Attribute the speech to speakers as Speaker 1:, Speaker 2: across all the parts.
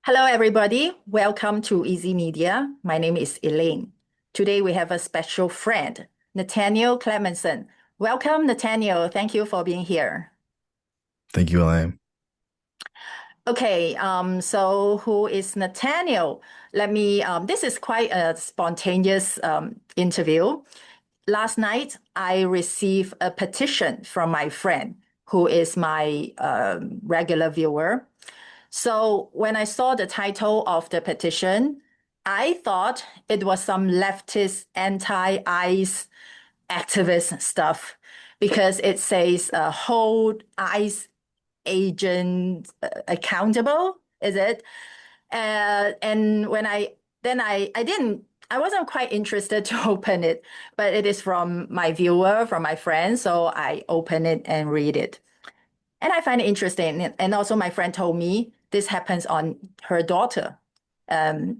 Speaker 1: Hello, everybody. Welcome to Easy Media. My name is Elaine. Today we have a special friend, Nathaniel Clemenson. Welcome, Nathaniel. Thank you for being here.
Speaker 2: Thank you, Elaine.
Speaker 1: Okay, so who is Nathaniel? This is quite a spontaneous interview. Last night, I received a petition from my friend, who is my regular viewer. So when I saw the title of the petition, I thought it was some leftist anti-ICE activist stuff because it says hold ICE agent accountable, is it? And when I wasn't quite interested to open it, but it is from my viewer, from my friend, so I open it and read it. And I find it interesting. And also my friend told me this happens on her daughter. And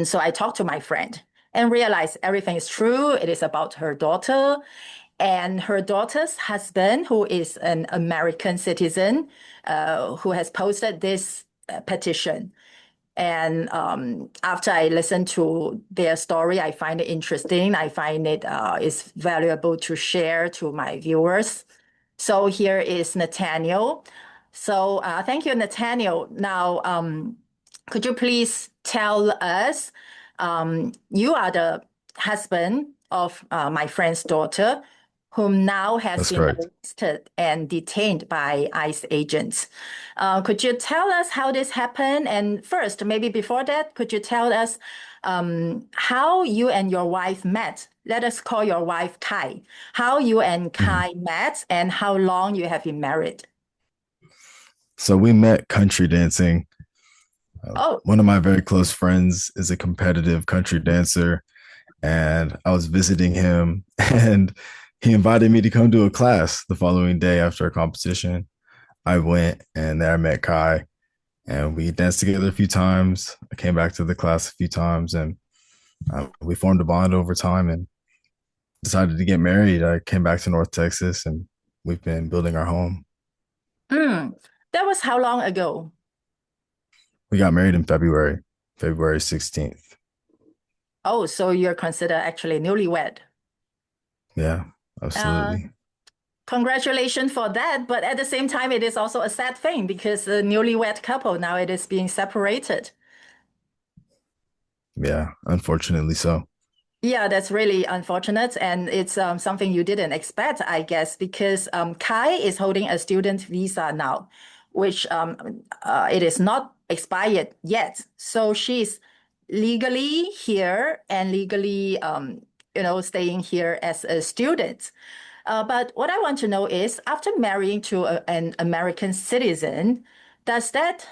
Speaker 1: so I talked to my friend and realized everything is true. It is about her daughter and her daughter's husband, who is an American citizen, who has posted this petition. And after I listened to their story, I find it interesting. I find it is valuable to share to my viewers. So here is Nathaniel. So thank you, Nathaniel. Now, could you please tell us, you are the husband of my friend's daughter, whom now has
Speaker 2: That's
Speaker 1: been
Speaker 2: correct.
Speaker 1: arrested and detained by ICE agents. Could you tell us how this happened? And first, maybe before that, could you tell us how you and your wife met? Let us call your wife Kai. How you and Kai met and how long you have been married?
Speaker 2: So we met country dancing.
Speaker 1: Oh,
Speaker 2: One of my very close friends is a competitive country dancer, and I was visiting him, and he invited me to come to a class the following day after a competition. I went, and there I met Kai, and we danced together a few times. I came back to the class a few times, and we formed a bond over time and decided to get married. I came back to North Texas, and we've been building our home.
Speaker 1: mm. That was how long ago?
Speaker 2: We got married in February 16th.
Speaker 1: Oh, so you're considered actually newlywed.
Speaker 2: Yeah,
Speaker 1: Uh,
Speaker 2: absolutely.
Speaker 1: Congratulations for that. But at the same time, it is also a sad thing because the newlywed couple now it is being separated.
Speaker 2: Yeah, unfortunately so.
Speaker 1: Yeah, that's really unfortunate. And it's something you didn't expect, I guess, because Kai is holding a student visa now, which it is not expired yet. So she's legally here and legally, staying here as a student. But what I want to know is, after marrying to an American citizen, does that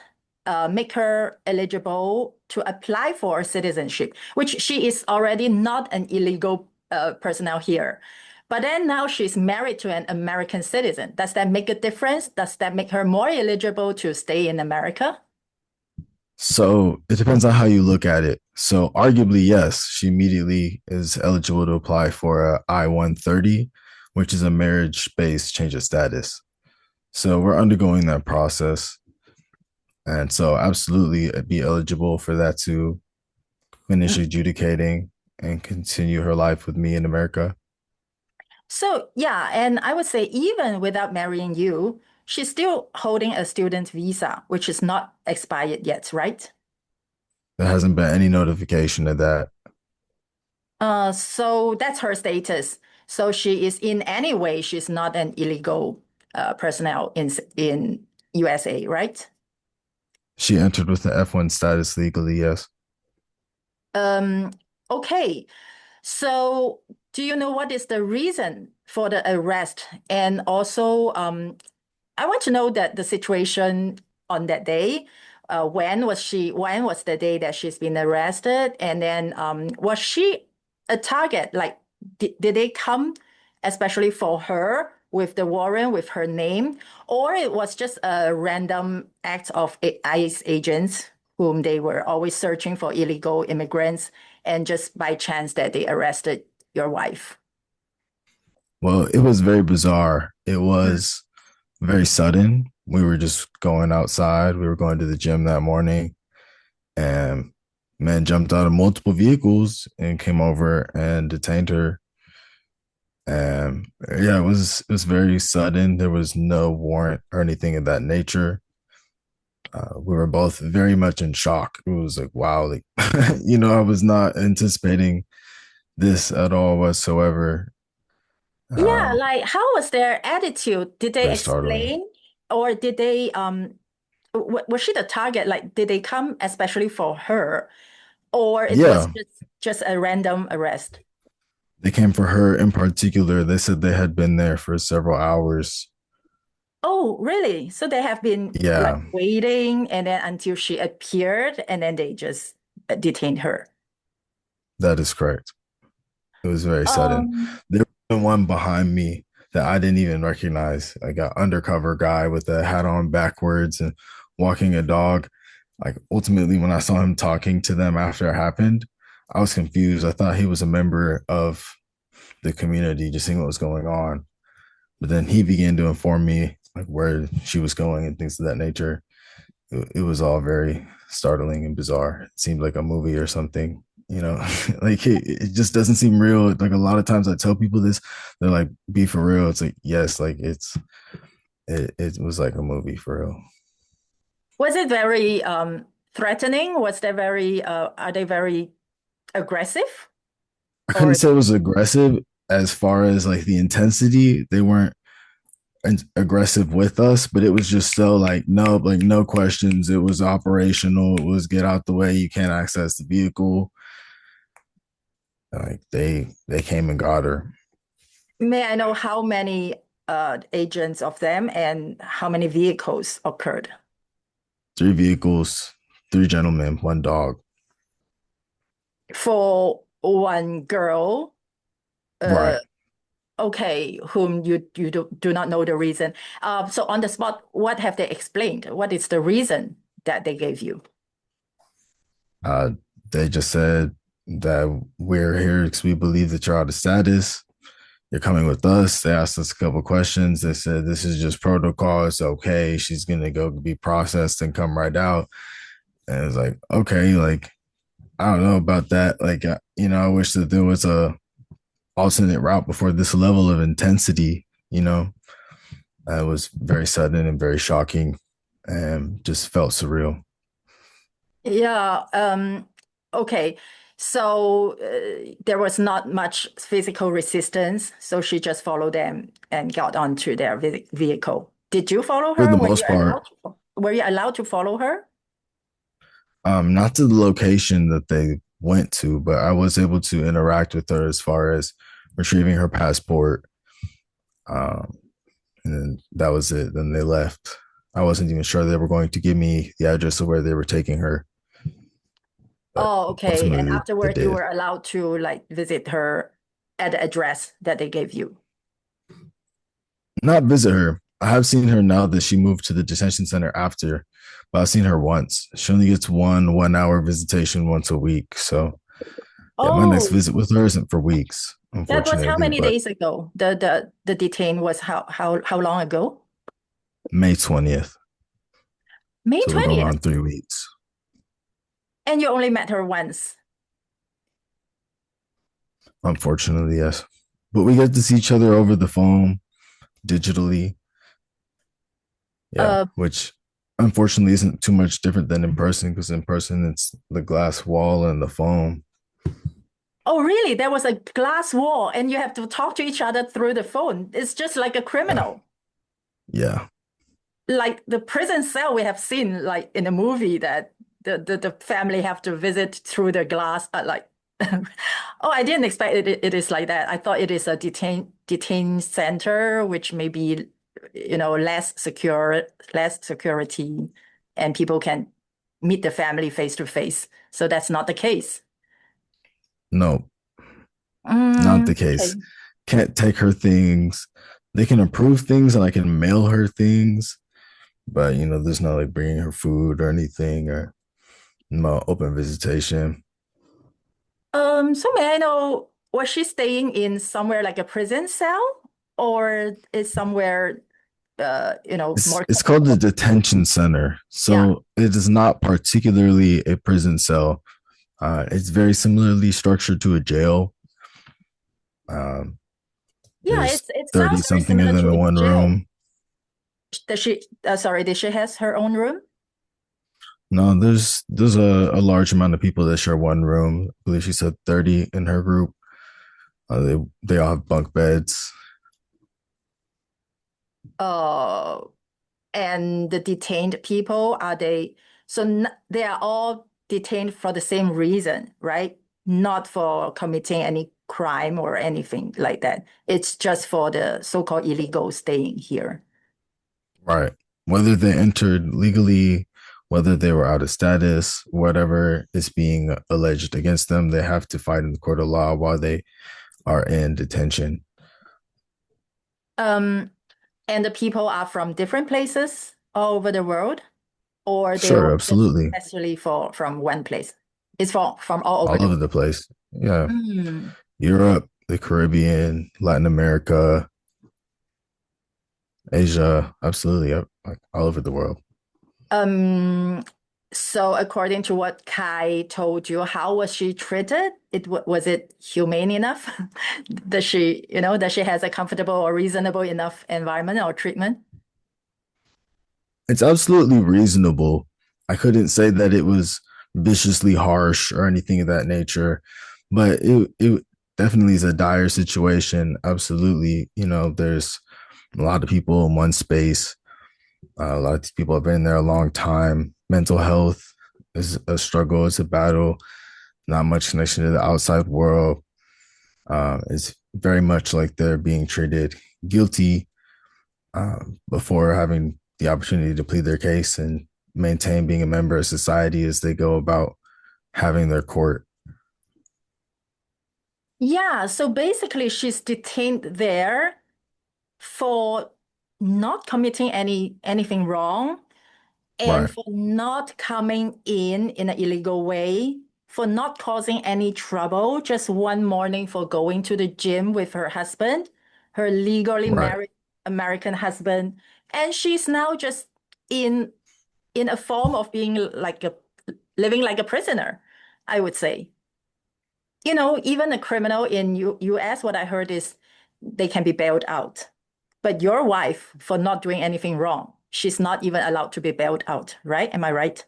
Speaker 1: make her eligible to apply for citizenship, which she is already not an illegal personnel here. But then now she's married to an American citizen. Does that make a difference? Does that make her more eligible to stay in America?
Speaker 2: So it depends on how you look at it. So arguably, yes, she immediately is eligible to apply for a I-130, which is a marriage-based change of status. So we're undergoing that process. And so absolutely be eligible for that to finish adjudicating and continue her life with me in America.
Speaker 1: So yeah, and I would say even without marrying you, she's still holding a student visa, which is not expired yet, right?
Speaker 2: There hasn't been any notification of that.
Speaker 1: So that's her status. So she is in any way, she's not an illegal personnel in USA, right?
Speaker 2: She entered with the F1 status legally, yes.
Speaker 1: Um, okay. So do you know what is the reason for the arrest? And also, I want to know that the situation on that day. When was the day that she's been arrested? And then was she a target? Like, did they come especially for her with the warrant with her name, or it was just a random act of ICE agents whom they were always searching for illegal immigrants, and just by chance that they arrested your wife?
Speaker 2: Well, it was very bizarre. It was very sudden. We were just going outside. We were going to the gym that morning. and men jumped out of multiple vehicles and came over and detained her. And yeah, it was very sudden. There was no warrant or anything of that nature. We were both very much in shock. It was like, wow, like, I was not anticipating this at all whatsoever.
Speaker 1: Yeah,
Speaker 2: Um,
Speaker 1: like how was their attitude? Did they
Speaker 2: Very startling.
Speaker 1: explain or did they was she the target? Like did they come especially for her or it was
Speaker 2: Yeah,
Speaker 1: just a random arrest?
Speaker 2: they came for her in particular. They said they had been there for several hours.
Speaker 1: Oh, really? So they have been like
Speaker 2: Yeah,
Speaker 1: waiting and then until she appeared and then they just detained her.
Speaker 2: that is correct. It was very sudden.
Speaker 1: Um,
Speaker 2: There was one behind me that I didn't even recognize. Like an undercover guy with a hat on backwards and walking a dog. Like ultimately, when I saw him talking to them after it happened, I was confused. I thought he was a member of the community, just seeing what was going on. But then he began to inform me like where she was going and things of that nature. It was all very startling and bizarre. It seemed like a movie or something, like it just doesn't seem real. Like a lot of times I tell people this, they're like, be for real. It's like, yes, like it was like a movie for real.
Speaker 1: was it very threatening? Was they very are they very aggressive?
Speaker 2: I couldn't
Speaker 1: Or
Speaker 2: say it was aggressive as far as like the intensity. They weren't aggressive with us, but it was just so like no questions. It was operational. It was get out the way. You can't access the vehicle. Like they came and got her.
Speaker 1: may I know how many agents of them and how many vehicles occurred?
Speaker 2: Three vehicles, three gentlemen, one dog.
Speaker 1: For one girl,
Speaker 2: Right.
Speaker 1: uh, okay, whom you do not know the reason. So on the spot, what have they explained? What is the reason that they gave you?
Speaker 2: Uh, they just said that we're here because we believe that you're out of status. You're coming with us. They asked us a couple questions. They said this is just protocol. It's okay. She's gonna go be processed and come right out. And it's like, okay, like I don't know about that. Like, I wish that there was a alternate route before this level of intensity. It was very sudden and very shocking, and just felt surreal.
Speaker 1: Yeah, okay. So there was not much physical resistance, so she just followed them and got onto their vehicle. Did you follow
Speaker 2: For
Speaker 1: her?
Speaker 2: the most part,
Speaker 1: Were you allowed to follow her?
Speaker 2: not to the location that they went to, but I was able to interact with her as far as retrieving her passport. Um, and then that was it. Then they left. I wasn't even sure they were going to give me the address of where they were taking her, but
Speaker 1: Oh, okay. And
Speaker 2: ultimately they
Speaker 1: afterward, you
Speaker 2: did.
Speaker 1: were allowed to like visit her at the address that they gave you.
Speaker 2: Not visit her. I have seen her now that she moved to the detention center after, but I've seen her once. She only gets 1 hour visitation once a week. So yeah, my next
Speaker 1: Oh,
Speaker 2: visit with her isn't for weeks,
Speaker 1: that was how
Speaker 2: unfortunately,
Speaker 1: many
Speaker 2: but
Speaker 1: days ago? The detain was how long ago?
Speaker 2: May 20th.
Speaker 1: May
Speaker 2: So we're going
Speaker 1: 20th.
Speaker 2: on 3 weeks.
Speaker 1: And you only met her once.
Speaker 2: Unfortunately, yes. But we get to see each other over the phone, digitally. Yeah,
Speaker 1: Uh,
Speaker 2: which unfortunately isn't too much different than in person because in person it's the glass wall and the phone.
Speaker 1: oh, really? There was a glass wall and you have to talk to each other through the phone. It's just like a
Speaker 2: Yeah.
Speaker 1: criminal.
Speaker 2: Yeah.
Speaker 1: Like the prison cell we have seen like in a movie that the family have to visit through the glass oh, I didn't expect it is like that. I thought it is a detain center which may be less security and people can meet the family face to face. So that's not the case.
Speaker 2: No, not the
Speaker 1: Okay.
Speaker 2: case. Can't take her things. They can approve things and I can mail her things, but there's no like bringing her food or anything or no open visitation.
Speaker 1: So may I know, was she staying in somewhere like a prison cell or is somewhere more.
Speaker 2: It's called the detention center.
Speaker 1: Yeah.
Speaker 2: So it is not particularly a prison cell. It's very similarly structured to a jail.
Speaker 1: Yeah,
Speaker 2: There's
Speaker 1: it
Speaker 2: 30
Speaker 1: sounds very
Speaker 2: something
Speaker 1: similar
Speaker 2: in
Speaker 1: to
Speaker 2: the
Speaker 1: a
Speaker 2: one
Speaker 1: jail.
Speaker 2: room.
Speaker 1: Did she has her own room?
Speaker 2: No, there's a large amount of people that share one room. I believe she said 30 in her group. They all have bunk beds.
Speaker 1: And the detained people, they are all detained for the same reason, right? Not for committing any crime or anything like that. It's just for the so-called illegal staying here.
Speaker 2: Right. Whether they entered legally, whether they were out of status, whatever is being alleged against them, they have to fight in the court of law while they are in detention.
Speaker 1: And the people are from different places all over the world, or they
Speaker 2: Sure,
Speaker 1: were
Speaker 2: absolutely.
Speaker 1: necessarily from one place. It's from all over
Speaker 2: All over the place. Yeah. Europe, the Caribbean, Latin America, Asia, absolutely, like all over the world.
Speaker 1: So according to what Kai told you, how was she treated? Was it humane enough? Does she has a comfortable or reasonable enough environment or treatment?
Speaker 2: It's absolutely reasonable. I couldn't say that it was viciously harsh or anything of that nature, but it definitely is a dire situation. Absolutely. There's a lot of people in one space. A lot of people have been there a long time. Mental health is a struggle. It's a battle. Not much connection to the outside world. It's very much like they're being treated guilty before having the opportunity to plead their case and maintain being a member of society as they go about having their court.
Speaker 1: Yeah, so basically she's detained there for not committing anything wrong, and
Speaker 2: Right.
Speaker 1: for not coming in an illegal way, for not causing any trouble, just one morning for going to the gym with her husband, her legally
Speaker 2: Right.
Speaker 1: married American husband, and she's now just in a form of being living like a prisoner, I would say. Even a criminal in US, what I heard is they can be bailed out. But your wife, for not doing anything wrong, she's not even allowed to be bailed out, right? Am I right?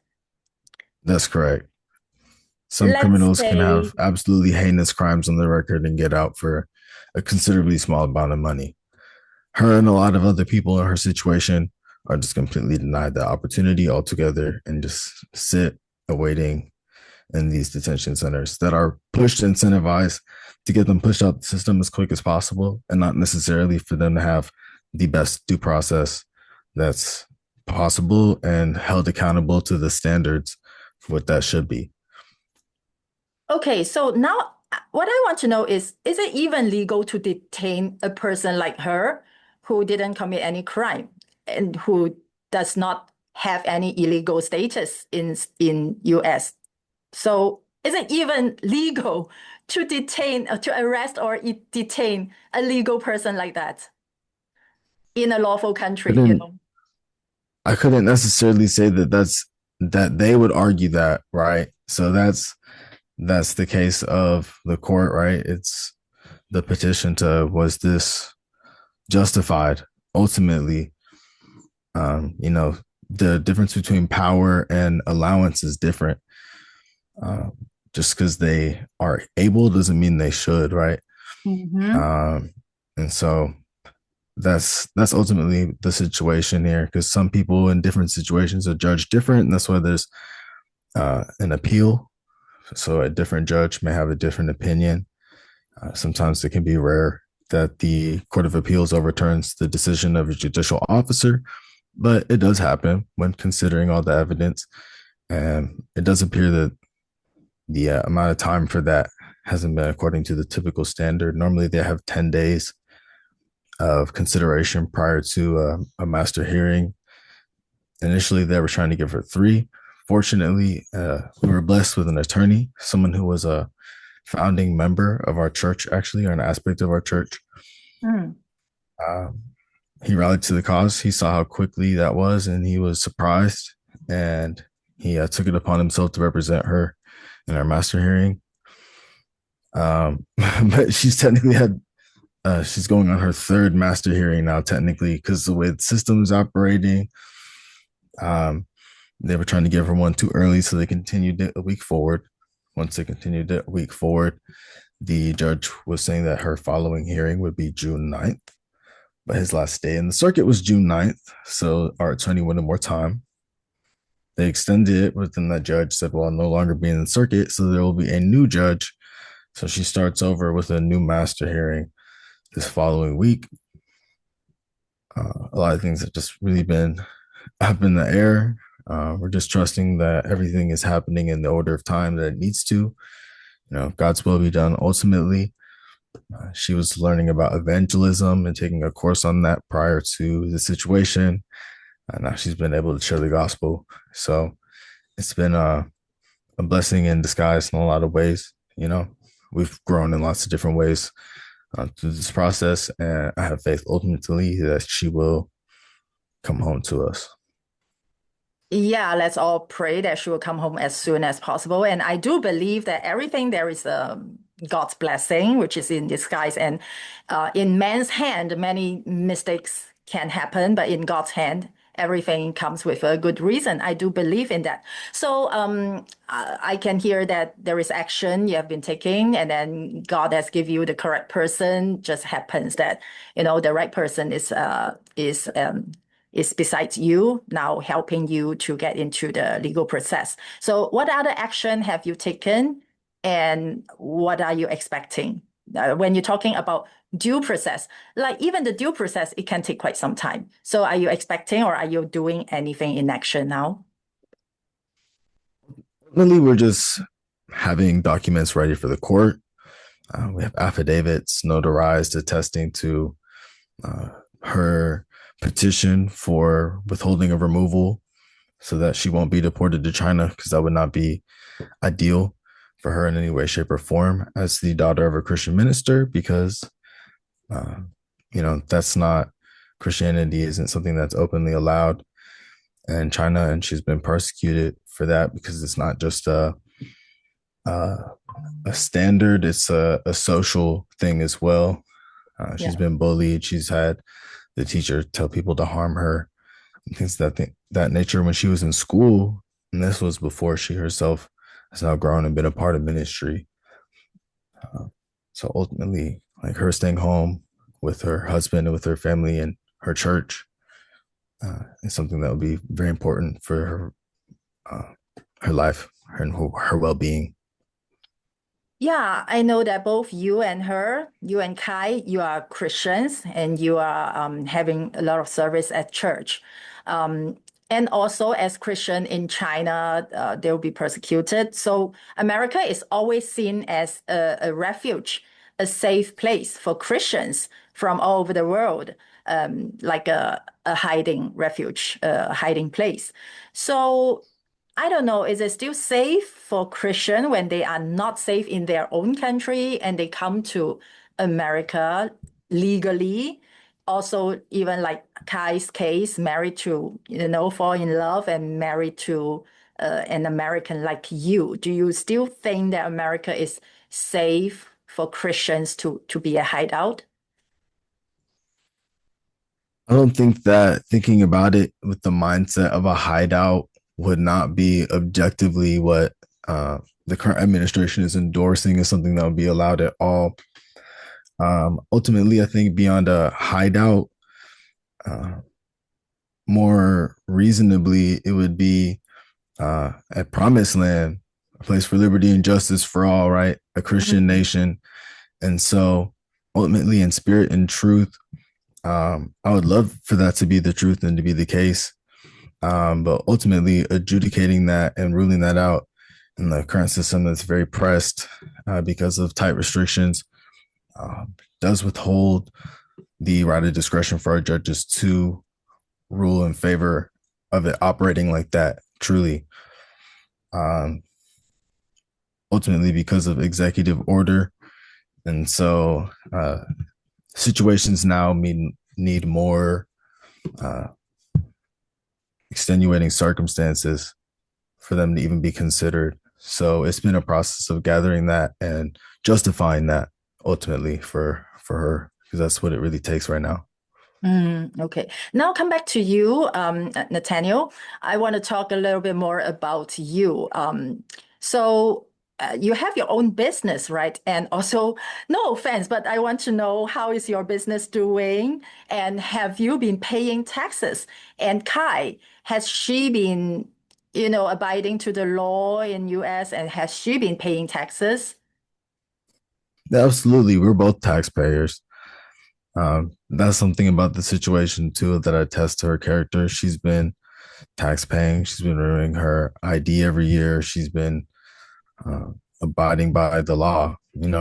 Speaker 2: That's correct. Some
Speaker 1: Let's
Speaker 2: criminals can
Speaker 1: say,
Speaker 2: have absolutely heinous crimes on their record and get out for a considerably small amount of money. Her and a lot of other people in her situation are just completely denied the opportunity altogether and just sit awaiting in these detention centers that are pushed, incentivized to get them pushed out the system as quick as possible, and not necessarily for them to have the best due process that's possible and held accountable to the standards for what that should be.
Speaker 1: okay, so now what I want to know is it even legal to detain a person like her who didn't commit any crime and who does not have any illegal status in US? So is it even legal to arrest or detain a legal person like that in a lawful country?
Speaker 2: I couldn't necessarily say that they would argue that, right? So that's the case of the court, right? It's the petition to, was this justified? Ultimately, the difference between power and allowance is different. Just because they are able doesn't mean they should, right? And so that's ultimately the situation here, because some people in different situations are judged different, and that's why there's an appeal. So a different judge may have a different opinion. Sometimes it can be rare that the Court of Appeals overturns the decision of a judicial officer, but it does happen when considering all the evidence. And it does appear that the amount of time for that hasn't been according to the typical standard. Normally they have 10 days of consideration prior to a master hearing. Initially, they were trying to give her 3. Fortunately, we were blessed with an attorney, someone who was a founding member of our church, actually, or an aspect of our church. he rallied to the cause. He saw how quickly that was, and he was surprised. And he took it upon himself to represent her in our master hearing. But she's technically had she's going on her third master hearing now, technically, because the way the system is operating, they were trying to give her one too early, so they continued it a week forward. Once they continued it a week forward, the judge was saying that her following hearing would be June 9th, but his last day in the circuit was June 9th. So our attorney wanted more time. They extended it, but then the judge said, well, I'll no longer be in the circuit, so there will be a new judge. So she starts over with a new master hearing this following week. A lot of things have just really been up in the air. We're just trusting that everything is happening in the order of time that it needs to. God's will be done ultimately. She was learning about evangelism and taking a course on that prior to the situation. Now she's been able to share the gospel. So it's been a blessing in disguise in a lot of ways. We've grown in lots of different ways through this process. And I have faith ultimately that she will come home to us.
Speaker 1: Yeah, let's all pray that she will come home as soon as possible. And I do believe that everything there is God's blessing, which is in disguise. And in man's hand, many mistakes can happen, but in God's hand, everything comes with a good reason. I do believe in that. So I can hear that there is action you have been taking, and then God has given you the correct person. Just happens that the right person is besides you now, helping you to get into the legal process. So what other action have you taken, and what are you expecting? When you're talking about due process, like even the due process, it can take quite some time. So are you expecting, or are you doing anything in action now?
Speaker 2: Really, we're just having documents ready for the court. We have affidavits notarized attesting to her petition for withholding of removal so that she won't be deported to China, because that would not be ideal for her in any way, shape, or form as the daughter of a Christian minister, because, that's not, Christianity isn't something that's openly allowed in China. And she's been persecuted for that because it's not just a standard, it's a social thing as well. She's been bullied. She's had the teacher tell people to harm her, and things that nature when she was in school. And this was before she herself has now grown and been a part of ministry. So ultimately, like, her staying home with her husband and with her family and her church is something that would be very important for her life, her well-being.
Speaker 1: Yeah, I know that both you and her, you and Kai, you are Christians, and you are having a lot of service at church. And also, as Christian in China, they will be persecuted. So America is always seen as a refuge, a safe place for Christians from all over the world, like a hiding refuge, a hiding place. So I don't know, is it still safe for Christian when they are not safe in their own country and they come to America legally? Also, even like Kai's case, married to, fall in love and married to an American like you. Do you still think that America is safe for Christians to be a hideout?
Speaker 2: I don't think that thinking about it with the mindset of a hideout would not be objectively what the current administration is endorsing as something that would be allowed at all. Ultimately, I think beyond a hideout, more reasonably, it would be a promised land, a place for liberty and justice for all, right? A Christian nation. And so ultimately, in spirit and truth, I would love for that to be the truth and to be the case. But ultimately, adjudicating that and ruling that out in the current system that's very pressed because of tight restrictions does withhold the right of discretion for our judges to rule in favor of it operating like that, truly. Ultimately, because of executive order. And so situations now need more uh, extenuating circumstances for them to even be considered. So it's been a process of gathering that and justifying that ultimately for her, because that's what it really takes right now.
Speaker 1: Okay. Now come back to you, Nathaniel. I want to talk a little bit more about you. So you have your own business, right? And also, no offense, but I want to know, how is your business doing? And have you been paying taxes? And Kai, has she been, abiding to the law in US, and has she been paying taxes?
Speaker 2: Absolutely. We're both taxpayers. That's something about the situation too that I attest to her character. She's been tax paying. She's been renewing her ID every year. She's been abiding by the law.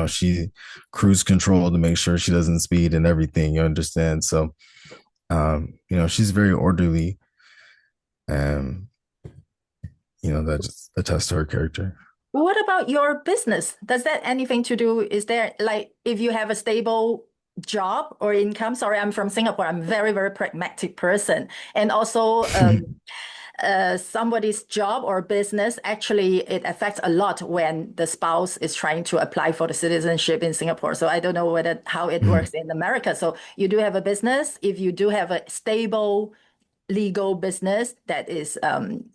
Speaker 2: She cruise control to make sure she doesn't speed and everything. You understand? So, she's very orderly, and that just attests to her character.
Speaker 1: What about your business? Does that anything to do? Is there, like, if you have a stable job or income? Sorry, I'm from Singapore. I'm a very, very pragmatic person. And also somebody's job or business, actually, it affects a lot when the spouse is trying to apply for the citizenship in Singapore. So I don't know how it works in America. So you do have a business. If you do have a stable legal business that is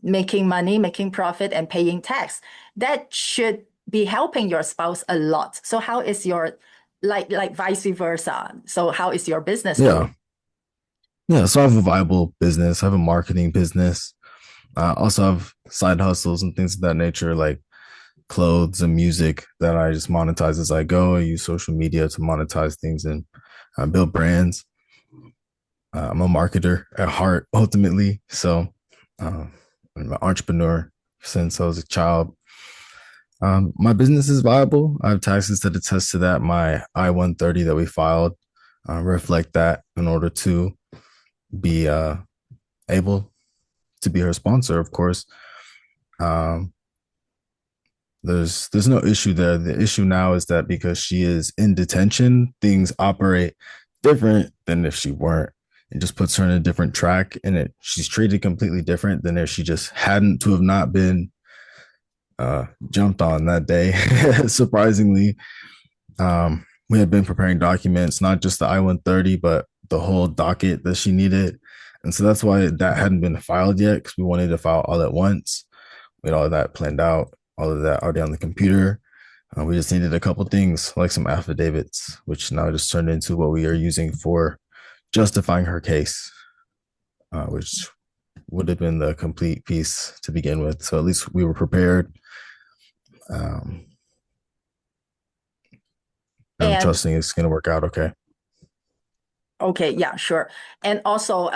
Speaker 1: making money, making profit, and paying tax, that should be helping your spouse a lot. So how is your, like vice versa? So how is your business doing?
Speaker 2: Yeah. So I have a viable business. I have a marketing business. I also have side hustles and things of that nature, like clothes and music that I just monetize as I go. I use social media to monetize things and build brands. I'm a marketer at heart, ultimately. So I'm an entrepreneur since I was a child. My business is viable. I have taxes that attest to that. My I-130 that we filed reflect that in order to be able to be her sponsor, of course. There's no issue there. The issue now is that because she is in detention, things operate different than if she weren't. It just puts her in a different track, and she's treated completely different than if she just hadn't to have not been jumped on that day. Surprisingly, we had been preparing documents, not just the I-130, but the whole docket that she needed. And so that's why that hadn't been filed yet, because we wanted to file all at once. We had all of that planned out, all of that already on the computer. We just needed a couple things, like some affidavits, which now just turned into what we are using for justifying her case, which would have been the complete piece to begin with. So at least we were prepared. I'm trusting it's going to work out okay.
Speaker 1: Okay, yeah, sure. And also,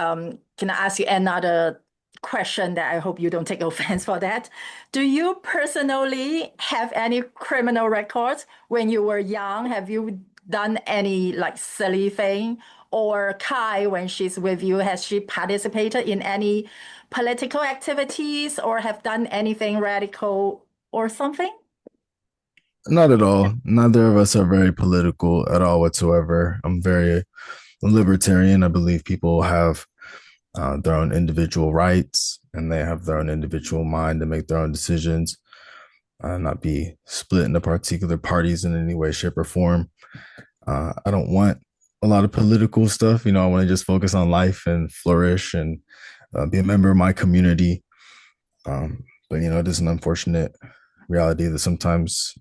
Speaker 1: can I ask you another question that I hope you don't take offense for that? Do you personally have any criminal records when you were young? Have you done any like silly thing? Or Kai, when she's with you, has she participated in any political activities or have done anything radical or something?
Speaker 2: Not at all. Neither of us are very political at all whatsoever. I'm very libertarian. I believe people have their own individual rights, and they have their own individual mind to make their own decisions, not be split into particular parties in any way, shape, or form. I don't want a lot of political stuff. I want to just focus on life and flourish and be a member of my community. But it is an unfortunate reality that sometimes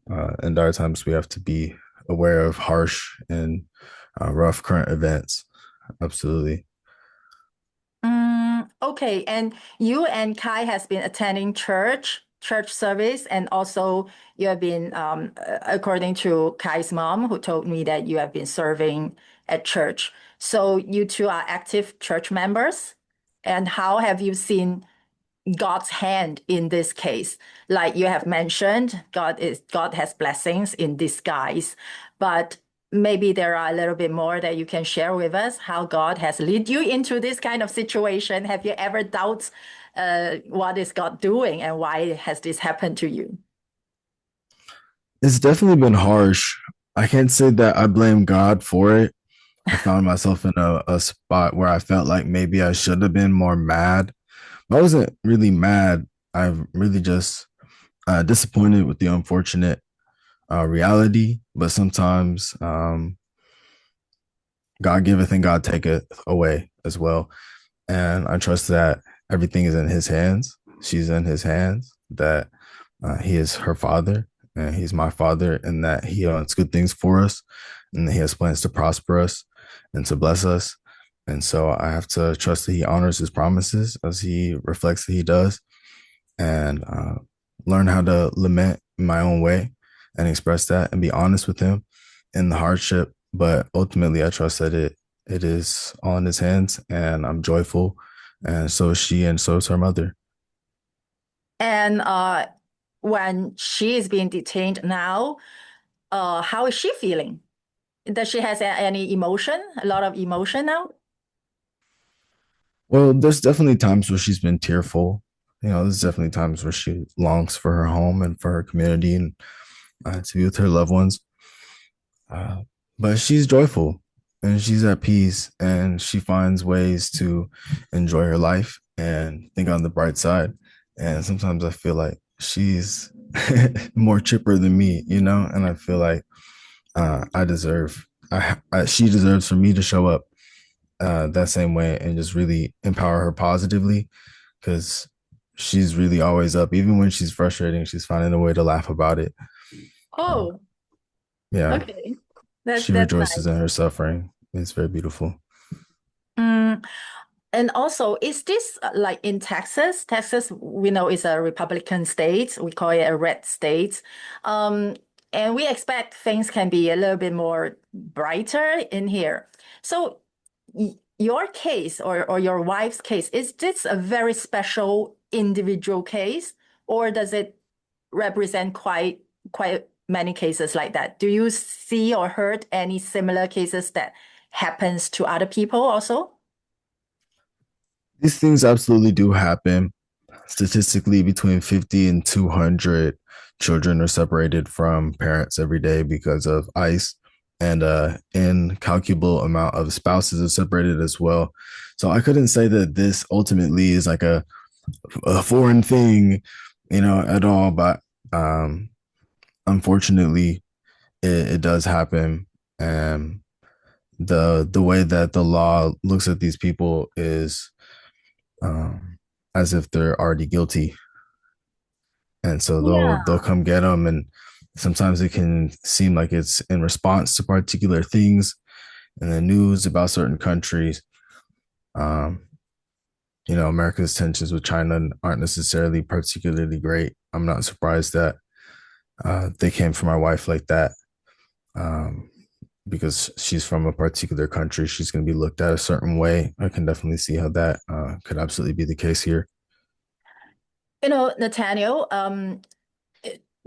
Speaker 2: in dire times we have to be aware of harsh and rough current events. Absolutely.
Speaker 1: Okay, and you and Kai has been attending church service, and also you have been, according to Kai's mom, who told me that you have been serving at church. So you two are active church members. And how have you seen God's hand in this case? Like you have mentioned, God has blessings in disguise, but maybe there are a little bit more that you can share with us, how God has led you into this kind of situation. Have you ever doubted what is God doing and why has this happened to you?
Speaker 2: It's definitely been harsh. I can't say that I blame God for it. I found myself in a spot where I felt like maybe I should have been more mad. But I wasn't really mad. I'm really just disappointed with the unfortunate reality. But sometimes God giveth and God taketh away as well. And I trust that everything is in his hands. She's in his hands, that he is her father and he's my father, and that he wants good things for us and he has plans to prosper us and to bless us. And so I have to trust that he honors his promises as he reflects that he does, and learn how to lament in my own way and express that and be honest with him in the hardship. But ultimately, I trust that it is all in his hands, and I'm joyful, and so is she, and so is her mother.
Speaker 1: And when she is being detained now, how is she feeling? Does she has any emotion, a lot of emotion now?
Speaker 2: Well, there's definitely times where she's been tearful. There's definitely times where she longs for her home and for her community, and to be with her loved ones. Uh, but she's joyful and she's at peace, and she finds ways to enjoy her life and think on the bright side. And sometimes I feel like she's more chipper than me, and I feel like she deserves for me to show up that same way and just really empower her positively, because she's really always up. Even when she's frustrating, she's finding a way to laugh about it. Uh,
Speaker 1: Oh,
Speaker 2: yeah,
Speaker 1: okay. That's
Speaker 2: she
Speaker 1: that's
Speaker 2: rejoices in
Speaker 1: nice.
Speaker 2: her suffering. It's very beautiful.
Speaker 1: Mm, and also, is this like in Texas? Texas, we know is a Republican state. We call it a red state. Um, and we expect things can be a little bit more brighter in here. So your case or your wife's case, is this a very special individual case, or does it represent quite many cases like that? Do you see or heard any similar cases that happens to other people also?
Speaker 2: These things absolutely do happen. Statistically, between 50 and 200 children are separated from parents every day because of ICE, and incalculable amount of spouses are separated as well. So I couldn't say that this ultimately is like a foreign thing, at all. But unfortunately, it does happen. And the way that the law looks at these people is as if they're already guilty, and so they'll
Speaker 1: Yeah.
Speaker 2: come get them. And sometimes it can seem like it's in response to particular things in the news about certain countries. Um, America's tensions with China aren't necessarily particularly great. I'm not surprised that they came for my wife like that, um, because she's from a particular country. She's going to be looked at a certain way. I can definitely see how that could absolutely be the case here.
Speaker 1: Nathaniel,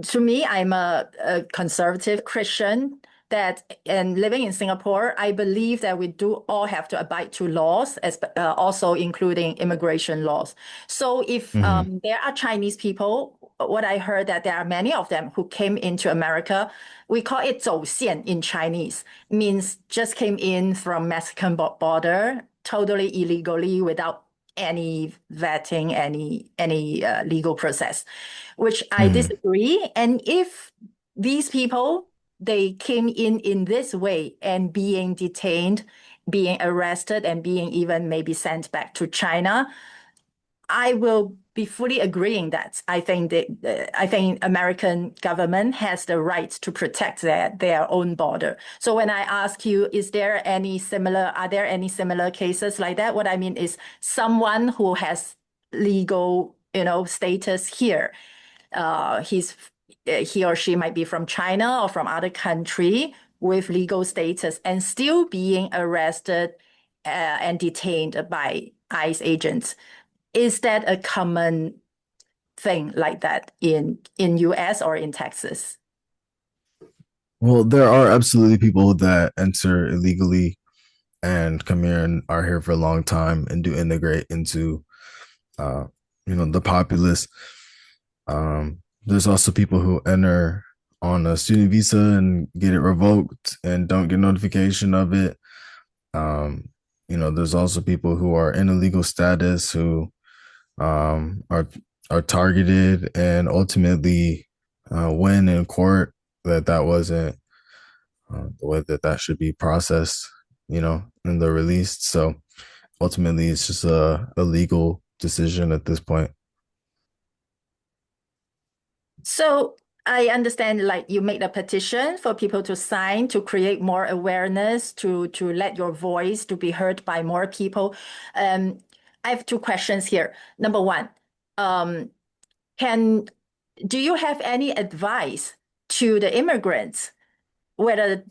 Speaker 1: to me, I'm a conservative Christian that, and living in Singapore, I believe that we do all have to abide to laws, as also including immigration laws. So if
Speaker 2: Mm-hmm.
Speaker 1: there are Chinese people, what I heard that there are many of them who came into America, we call it 走线 in Chinese, means just came in from Mexican border, totally illegally without any vetting, any legal process, which I
Speaker 2: Mm-hmm.
Speaker 1: disagree. And if these people they came in this way and being detained, being arrested, and being even maybe sent back to China, I will be fully agreeing that I think American government has the right to protect their own border. So when I ask you, are there any similar cases like that? What I mean is someone who has legal, status here. He or she might be from China or from other country with legal status and still being arrested and detained by ICE agents. Is that a common thing like that in US or in Texas?
Speaker 2: Well, there are absolutely people that enter illegally and come here and are here for a long time and do integrate into, uh, the populace. There's also people who enter on a student visa and get it revoked and don't get notification of it. Um, there's also people who are in a legal status who um, are are targeted and ultimately win in court that wasn't the way that should be processed, and they're released. So ultimately, it's just a legal decision at this point.
Speaker 1: So I understand like you made a petition for people to sign to create more awareness, to let your voice to be heard by more people. Um, I have two questions here. Number one, um, can do you have any advice to the immigrants, whether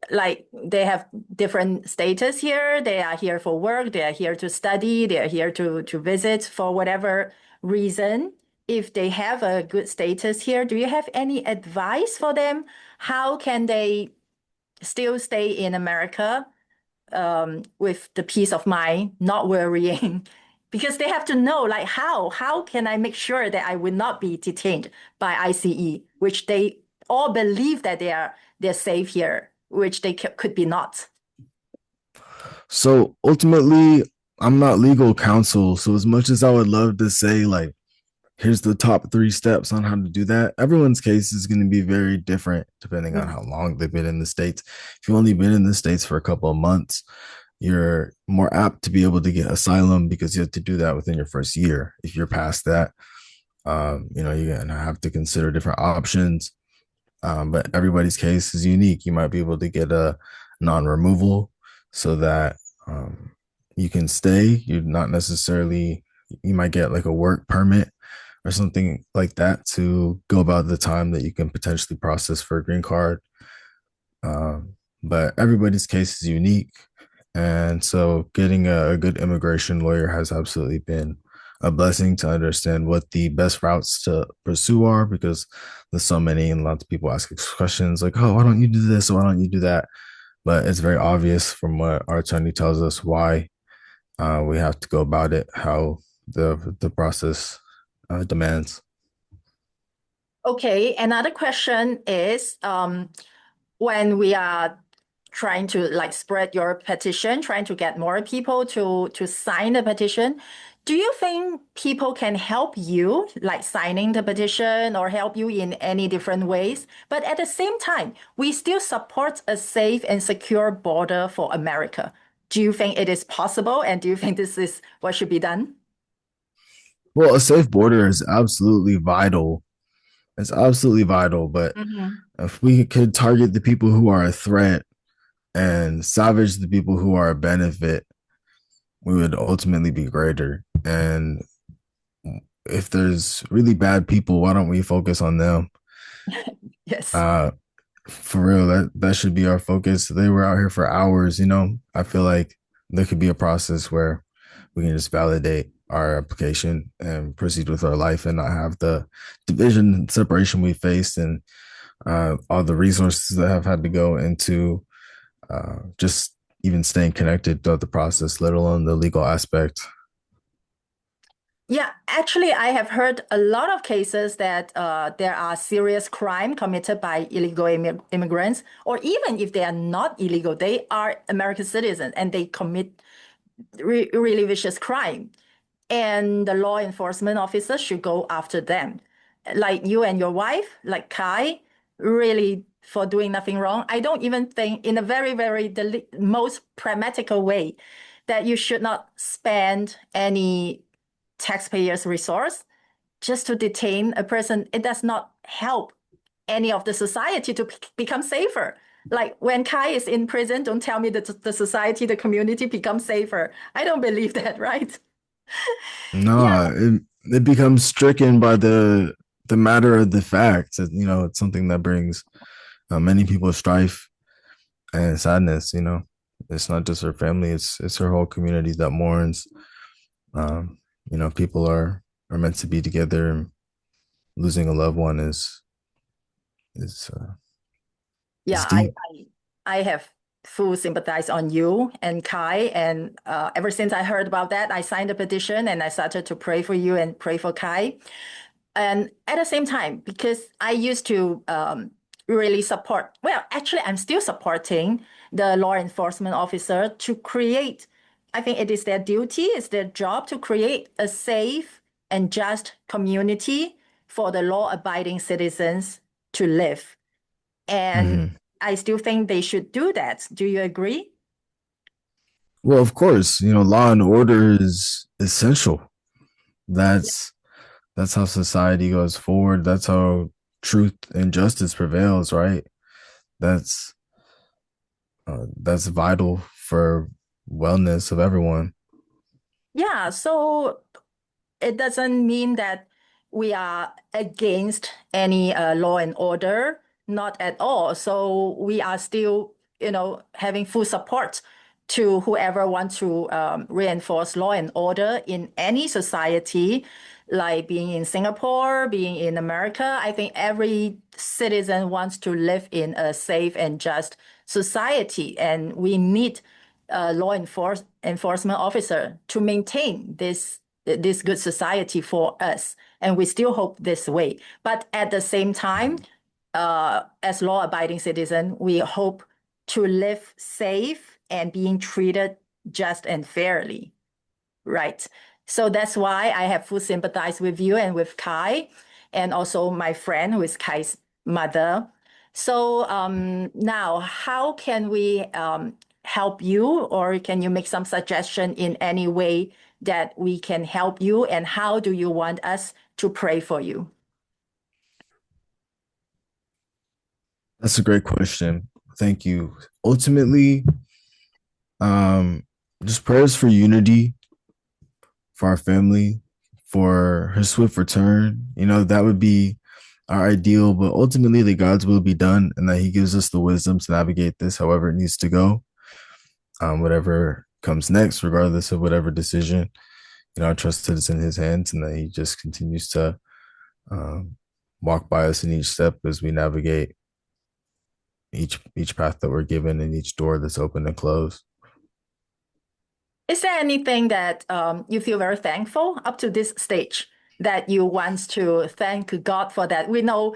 Speaker 1: like they have different status here, they are here for work, they are here to study, they are here to visit for whatever reason. If they have a good status here, do you have any advice for them? How can they still stay in America with the peace of mind, not worrying? Because they have to know, like, how can I make sure that I will not be detained by ICE, which they all believe that they're safe here, which they could be not.
Speaker 2: So ultimately, I'm not legal counsel. So as much as I would love to say, like, here's the top 3 steps on how to do that, everyone's case is going to be very different depending on how long they've been in the States. If you've only been in the States for a couple of months, you're more apt to be able to get asylum because you have to do that within your first year. If you're past that, you're going to have to consider different options. But everybody's case is unique. You might be able to get a non-removal so that you can stay. You're not necessarily, you might get like a work permit or something like that to go about the time that you can potentially process for a green card. But everybody's case is unique. And so getting a good immigration lawyer has absolutely been a blessing to understand what the best routes to pursue are, because there's so many and lots of people ask questions like, oh, why don't you do this? Or why don't you do that? But it's very obvious from what our attorney tells us why we have to go about it, how the process demands.
Speaker 1: Okay, another question is when we are trying to like spread your petition, trying to get more people to sign the petition, do you think people can help you, like signing the petition or help you in any different ways? But at the same time, we still support a safe and secure border for America. Do you think it is possible? And do you think this is what should be done?
Speaker 2: Well, a safe border is absolutely vital. It's absolutely vital. But
Speaker 1: Mhm.
Speaker 2: if we could target the people who are a threat and salvage the people who are a benefit, we would ultimately be greater. And if there's really bad people, why don't we focus on them?
Speaker 1: Yes.
Speaker 2: Uh, for real, that should be our focus. They were out here for hours. I feel like there could be a process where we can just validate our application and proceed with our life and not have the division and separation we faced and all the resources that have had to go into just even staying connected throughout the process, let alone the legal aspect.
Speaker 1: Yeah, actually, I have heard a lot of cases that there are serious crime committed by illegal immigrants, or even if they are not illegal, they are American citizens and they commit really vicious crime. And the law enforcement officers should go after them. Like you and your wife, like Kai, really for doing nothing wrong. I don't even think in a very, very the most pragmatical way that you should not spend any taxpayers' resource just to detain a person. It does not help any of the society to become safer. Like when Kai is in prison, don't tell me that the society, the community becomes safer. I don't believe that, right? Yeah,
Speaker 2: No, it becomes stricken by the matter of the facts. It's something that brings many people strife and sadness. It's not just her family; it's her whole community that mourns. Um, people are meant to be together, and losing a loved one is
Speaker 1: yeah,
Speaker 2: is deep.
Speaker 1: I have full sympathize on you and Kai. And ever since I heard about that, I signed a petition and I started to pray for you and pray for Kai. And at the same time, because I used to really support, well, actually, I'm still supporting the law enforcement officer to create, I think it is their duty, it's their job to create a safe and just community for the law-abiding citizens to live. And I still think they should do that. Do you agree?
Speaker 2: Well, of course, law and order is essential. That's how society goes forward. That's how truth and justice prevails, right? That's that's vital for wellness of everyone.
Speaker 1: Yeah, so it doesn't mean that we are against any law and order, not at all. So we are still, having full support to whoever wants to reinforce law and order in any society, like being in Singapore, being in America. I think every citizen wants to live in a safe and just society, and we need a law enforcement officer to maintain this good society for us. And we still hope this way. But at the same time, as law-abiding citizens, we hope to live safe and being treated just and fairly, right? So that's why I have full sympathize with you and with Kai, and also my friend who is Kai's mother. So now, how can we help you, or can you make some suggestion in any way that we can help you, and how do you want us to pray for you?
Speaker 2: That's a great question. Thank you. Ultimately, just prayers for unity, for our family, for her swift return. That would be our ideal, but ultimately that God's will be done and that he gives us the wisdom to navigate this however it needs to go. Whatever comes next, regardless of whatever decision, I trust that it's in his hands and that he just continues to walk by us in each step as we navigate each path that we're given and each door that's open and closed.
Speaker 1: Is there anything that you feel very thankful up to this stage that you want to thank God for that? We know,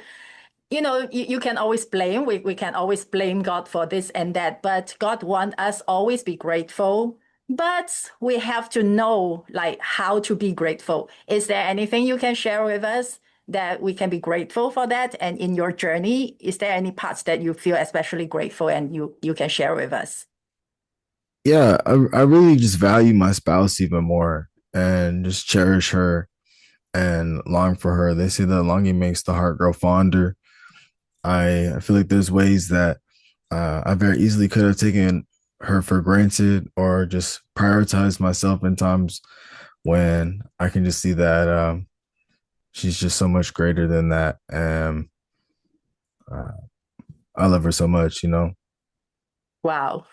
Speaker 1: you can always blame. We can always blame God for this and that, but God wants us always be grateful. But we have to know how to be grateful. Is there anything you can share with us that we can be grateful for that? And in your journey, is there any parts that you feel especially grateful and you can share with us?
Speaker 2: Yeah, I really just value my spouse even more and just cherish her and long for her. They say that longing makes the heart grow fonder. I feel like there's ways that I very easily could have taken her for granted or just prioritized myself in times when I can just see that she's just so much greater than that. And I love her so much.
Speaker 1: Wow.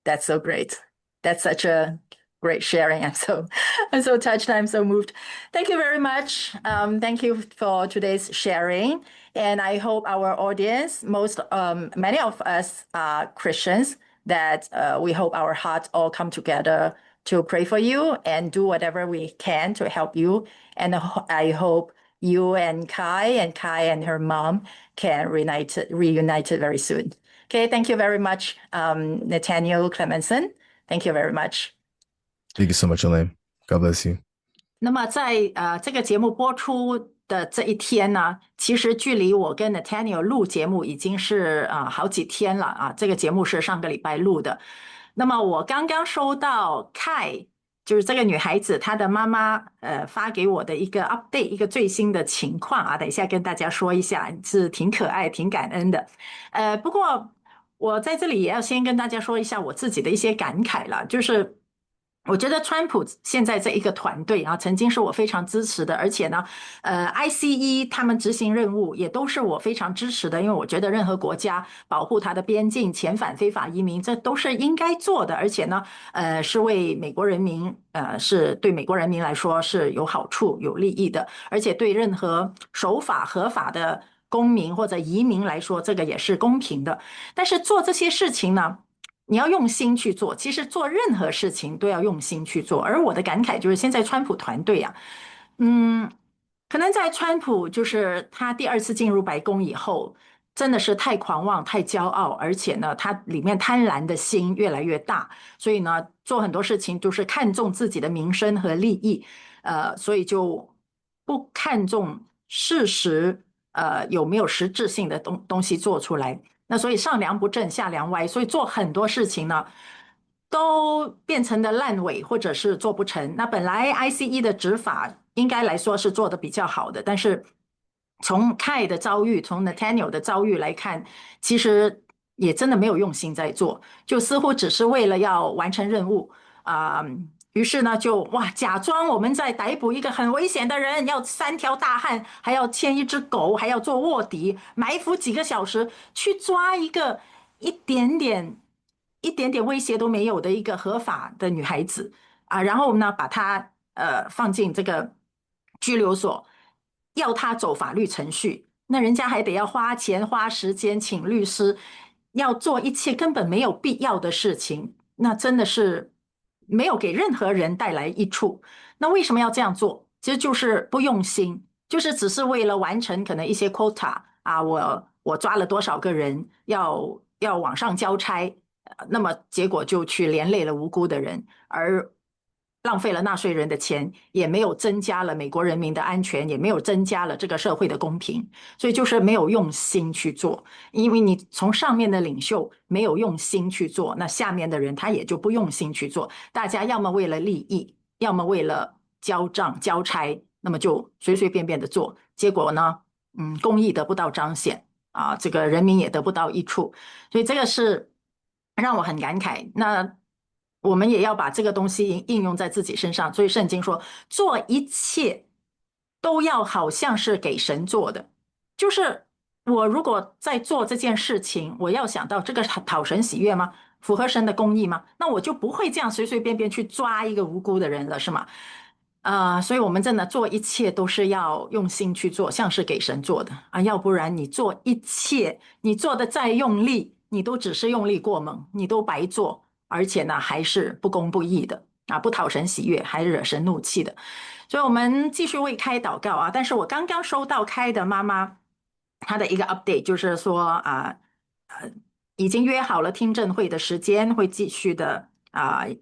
Speaker 1: That's so great. That's such a great sharing. I'm so touched. I'm so moved. Thank you very much. Thank you for today's sharing. And I hope our audience, many of us are Christians, that we hope our hearts all come together to pray for you and do whatever we can to help you. And I hope you and Kai and her mom can reunite very soon. Okay, thank you very much, Nathaniel Clemenson. Thank you very much.
Speaker 2: Thank you so much, Elaine. God bless you.
Speaker 1: 那么在这个节目播出的这一天呢，其实距离我跟 Nathaniel 录节目已经是好几天了啊。这个节目是上个礼拜录的。那么我刚刚收到 Kai， 就是这个女孩子她的妈妈发给我的一个 update， 一个最新的情况啊，等一下跟大家说一下，是挺可爱、挺感恩的。不过我在这里也要先跟大家说一下我自己的一些感慨了，就是我觉得川普现在这一个团队啊，曾经是我非常支持的，而且呢，ICE 他们执行任务也都是我非常支持的，因为我觉得任何国家保护它的边境、遣返非法移民，这都是应该做的，而且呢，是为美国人民，是对美国人民来说是有好处、有利益的，而且对任何守法合法的公民或者移民来说，这个也是公平的。但是做这些事情呢，你要用心去做，其实做任何事情都要用心去做。而我的感慨就是，现在川普团队啊，可能在川普就是他第二次进入白宫以后，真的是太狂妄、太骄傲，而且呢，他里面贪婪的心越来越大，所以呢，做很多事情就是看重自己的名声和利益，所以就不看重事实，有没有实质性的东西做出来。那所以上梁不正下梁歪，所以做很多事情呢，都变成了烂尾，或者是做不成。那本来 ICE 的执法应该来说是做的比较好的，但是从 Kai 的遭遇，从 Nathaniel 的遭遇来看，其实也真的没有用心在做，就似乎只是为了要完成任务于是呢，就哇，假装我们在逮捕一个很危险的人，要3条大汉，还要牵一只狗，还要做卧底，埋伏几个小时，去抓一个一点点、一点点威胁都没有的一个合法的女孩子然后呢，把她放进这个拘留所，要她走法律程序，那人家还得要花钱花时间请律师，要做一切根本没有必要的事情，那真的是没有给任何人带来益处。那为什么要这样做？其实就是不用心，就是只是为了完成可能一些 quota 我抓了多少个人，要往上交差，那么结果就去连累了无辜的人，而浪费了纳税人的钱，也没有增加了美国人民的安全，也没有增加了这个社会的公平，所以就是没有用心去做。因为你从上面的领袖没有用心去做，那下面的人他也就不用心去做。大家要么为了利益，要么为了交账交差，那么就随随便便的做，结果呢，公益得不到彰显这个人民也得不到益处，所以这个是让我很感慨。那我们也要把这个东西应用在自己身上，所以圣经说，做一切都要好像是给神做的，就是我如果在做这件事情，我要想到这个讨神喜悦吗？符合神的公义吗？那我就不会这样随随便便去抓一个无辜的人了，是吗？所以我们真的做一切都是要用心去做，像是给神做的要不然你做一切，你做的再用力，你都只是用力过猛，你都白做，而且呢还是不公不义的不讨神喜悦，还惹神怒气的。所以我们继续为开祷告但是我刚刚收到开的妈妈她的一个 update，就是说已经约好了听证会的时间，会继续的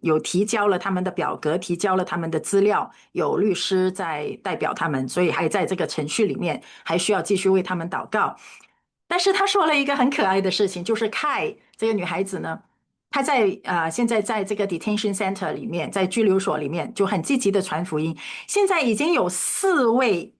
Speaker 1: 有提交了他们的表格，提交了他们的资料，有律师在代表他们，所以还在这个程序里面，还需要继续为他们祷告。但是他说了一个很可爱的事情，就是凯这个女孩子呢，她在现在在这个 detention center 里面，在拘留所里面就很积极的传福音，现在已经有4位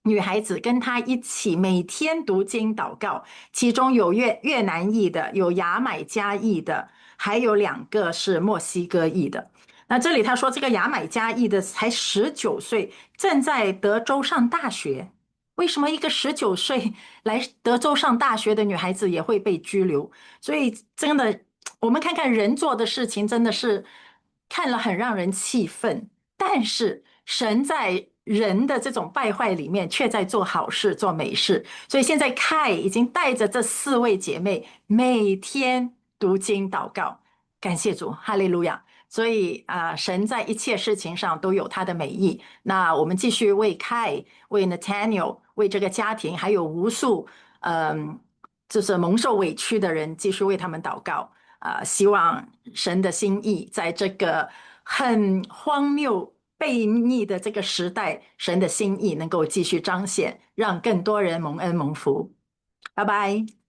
Speaker 1: 女孩子跟她一起每天读经祷告，其中有越南裔的，有牙买加裔的，还有2个是墨西哥裔的。那这里他说，这个牙买加裔的才19岁，正在德州上大学。为什么一个19岁来德州上大学的女孩子也会被拘留？所以真的，我们看看人做的事情，真的是看了很让人气愤。但是神在人的这种败坏里面，却在做好事、做美事。所以现在凯已经带着这4位姐妹，每天读经祷告，感谢主，哈利路亚。所以神在一切事情上都有他的美意。那我们继续为凯、为 Nathaniel、为这个家庭，还有无数就是蒙受委屈的人，继续为他们祷告。希望神的心意在这个很荒谬、悖逆的这个时代，神的心意能够继续彰显，让更多人蒙恩蒙福。拜拜。